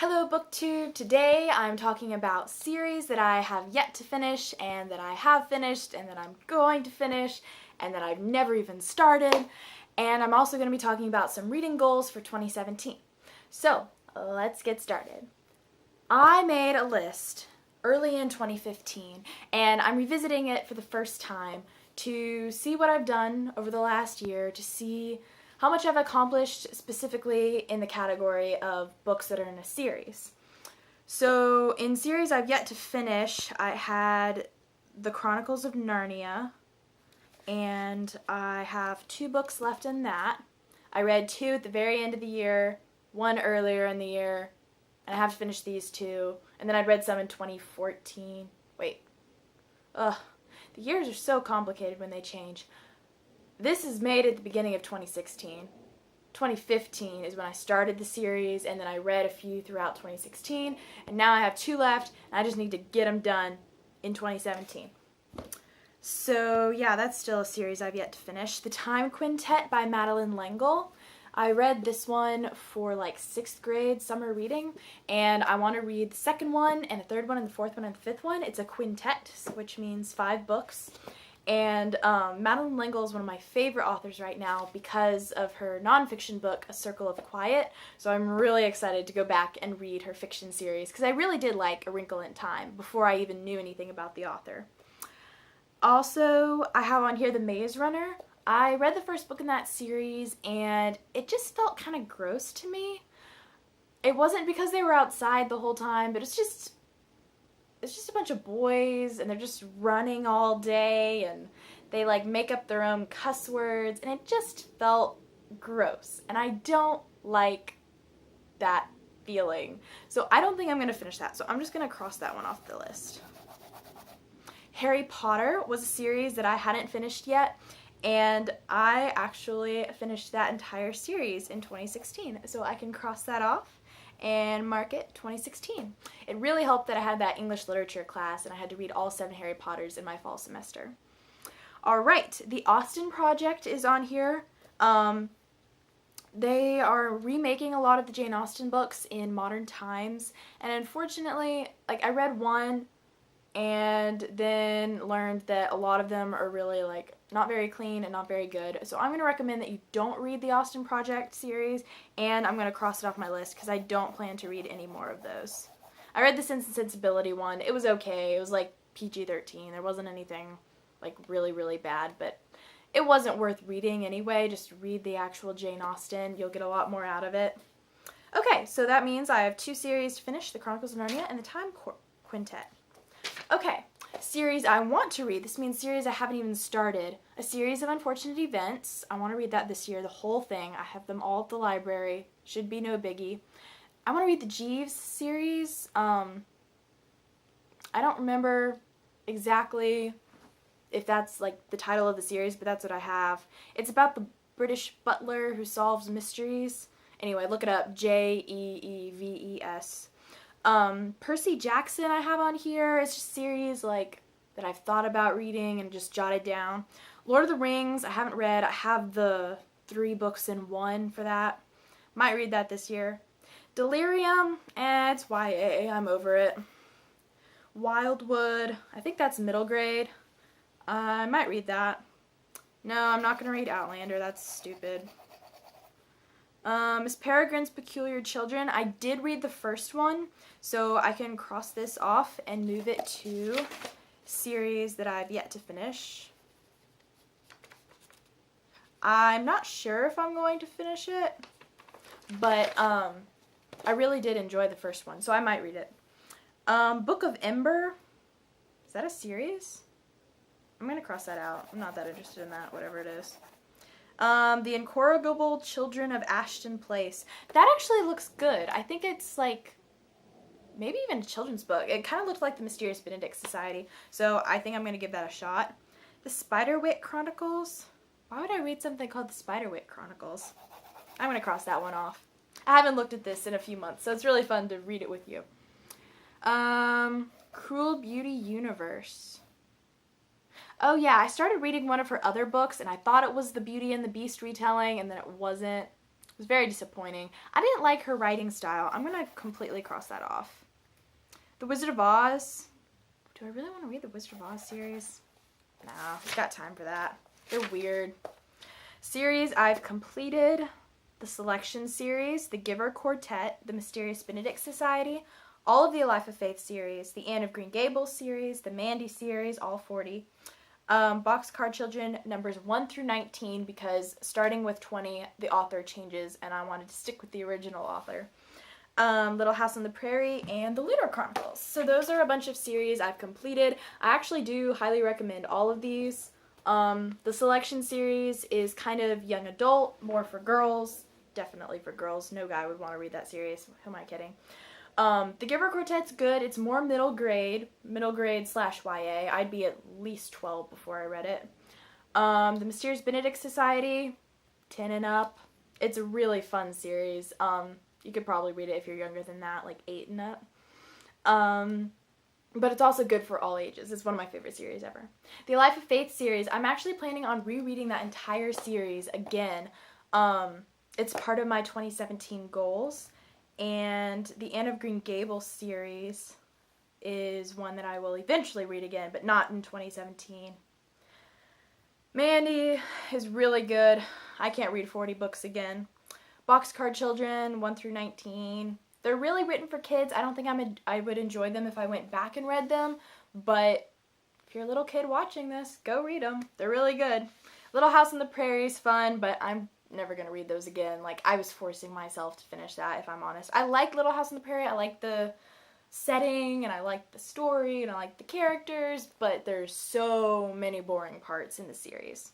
Hello BookTube! Today I'm talking about series that I have yet to finish and that I have finished and that I'm going to finish and that I've never even started. And I'm also going to be talking about some reading goals for 2017. So let's get started. I made a list early in 2015 and I'm revisiting it for the first time to see what I've done over the last year, to see how much I've accomplished specifically in the category of books that are in a series. So in series I've yet to finish, I had The Chronicles of Narnia, and I have 2 books left in that. I read 2 at the very end of the year, 1 earlier in the year, and I have to finish these 2. And then I read some in 2014. The years are so complicated when they change. This is made at the beginning of 2016. 2015 is when I started the series, and then I read a few throughout 2016, and now I have 2 left, and I just need to get them done in 2017. So yeah, that's still a series I've yet to finish. The Time Quintet by Madeleine L'Engle. I read this one for like 6th grade summer reading, and I want to read the 2nd one, and the 3rd one, and the 4th one, and the 5th one. It's a quintet, which means 5 books. And Madeleine L'Engle is one of my favorite authors right now because of her nonfiction book, A Circle of Quiet. So I'm really excited to go back and read her fiction series because I really did like A Wrinkle in Time before I even knew anything about the author. Also, I have on here The Maze Runner. I read the first book in that series and it just felt kind of gross to me. It wasn't because they were outside the whole time, but it's just a bunch of boys and they're just running all day and they like make up their own cuss words and it just felt gross and I don't like that feeling. So I don't think I'm going to finish that. So I'm just going to cross that one off the list. Harry Potter was a series that I hadn't finished yet, and I actually finished that entire series in 2016. So I can cross that off and mark it 2016. It really helped that I had that English literature class and I had to read all 7 Harry Potters in my fall semester. Alright, The Austen Project is on here. They are remaking a lot of the Jane Austen books in modern times, and unfortunately, I read one and then learned that a lot of them are really not very clean and not very good. So I'm going to recommend that you don't read the Austen Project series, and I'm going to cross it off my list because I don't plan to read any more of those. I read the Sense and Sensibility one. It was okay. It was PG-13. There wasn't anything really, really bad, but it wasn't worth reading anyway. Just read the actual Jane Austen. You'll get a lot more out of it. Okay, so that means I have 2 series to finish, The Chronicles of Narnia and The Time Quintet. Okay, series I want to read. This means series I haven't even started. A Series of Unfortunate Events. I want to read that this year, the whole thing. I have them all at the library. Should be no biggie. I want to read the Jeeves series. I don't remember exactly if that's the title of the series, but that's what I have. It's about the British butler who solves mysteries. Anyway, look it up. Jeeves. Percy Jackson I have on here. It's just series that I've thought about reading and just jotted down. Lord of the Rings I haven't read. I have the 3 books in 1 for that. Might read that this year. Delirium, it's YA. I'm over it. Wildwood, I think that's middle grade. I might read that. No, I'm not going to read Outlander. That's stupid. Miss Peregrine's Peculiar Children. I did read the first one, so I can cross this off and move it to series that I've yet to finish. I'm not sure if I'm going to finish it, but I really did enjoy the first one, so I might read it. Book of Ember. Is that a series? I'm going to cross that out. I'm not that interested in that, whatever it is. The Incorrigible Children of Ashton Place. That actually looks good. I think it's maybe even a children's book. It kind of looked like the Mysterious Benedict Society, so I think I'm going to give that a shot. The Spiderwick Chronicles. Why would I read something called The Spiderwick Chronicles? I'm going to cross that one off. I haven't looked at this in a few months, so it's really fun to read it with you. Cruel Beauty Universe. Oh yeah, I started reading one of her other books and I thought it was the Beauty and the Beast retelling, and then it wasn't. It was very disappointing. I didn't like her writing style. I'm going to completely cross that off. The Wizard of Oz. Do I really want to read the Wizard of Oz series? No, I've got time for that. They're weird. Series I've completed: the Selection series, the Giver Quartet, the Mysterious Benedict Society, all of the A Life of Faith series, the Anne of Green Gables series, the Mandy series, all 40. Boxcar Children numbers 1 through 19, because starting with 20, the author changes, and I wanted to stick with the original author. Little House on the Prairie, and the Lunar Chronicles. So those are a bunch of series I've completed. I actually do highly recommend all of these. The Selection series is kind of young adult, more for girls. Definitely for girls. No guy would want to read that series. Who am I kidding? The Giver Quartet's good. It's more middle grade / YA. I'd be at least 12 before I read it. The Mysterious Benedict Society, 10 and up. It's a really fun series. You could probably read it if you're younger than that, like 8 and up. But it's also good for all ages. It's one of my favorite series ever. The Life of Faith series, I'm actually planning on rereading that entire series again. It's part of my 2017 goals. And the Anne of Green Gables series is one that I will eventually read again, but not in 2017. Mandy is really good. I can't read 40 books again. Boxcar Children, 1 through 19. They're really written for kids. I don't think I would enjoy them if I went back and read them, but if you're a little kid watching this, go read them. They're really good. Little House on the Prairie is fun, but I'm never going to read those again. Like, I was forcing myself to finish that, if I'm honest. I like Little House on the Prairie. I like the setting, and I like the story, and I like the characters, but there's so many boring parts in the series.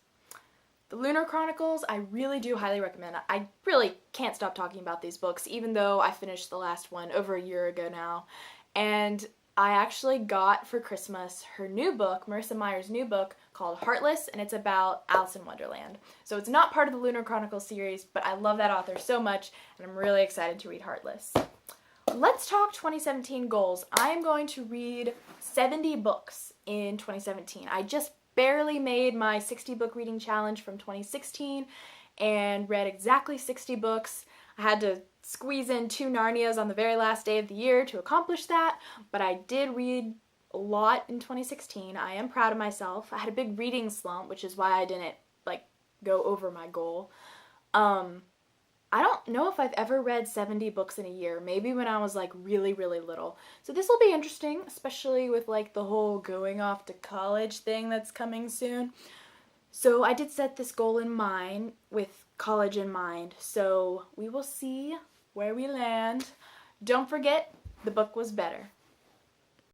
The Lunar Chronicles, I really do highly recommend. I really can't stop talking about these books, even though I finished the last one over a year ago now. And I actually got for Christmas her new book, Marissa Meyer's new book, called Heartless, and it's about Alice in Wonderland. So it's not part of the Lunar Chronicles series, but I love that author so much, and I'm really excited to read Heartless. Let's talk 2017 goals. I am going to read 70 books in 2017. I just barely made my 60 book reading challenge from 2016 and read exactly 60 books. I had to squeeze in 2 Narnias on the very last day of the year to accomplish that, but I did read a lot in 2016. I am proud of myself. I had a big reading slump, which is why I didn't go over my goal. I don't know if I've ever read 70 books in a year, maybe when I was really, really little. So this will be interesting, especially with the whole going off to college thing that's coming soon. So I did set this goal in mind with college in mind. So we will see where we land. Don't forget, the book was better.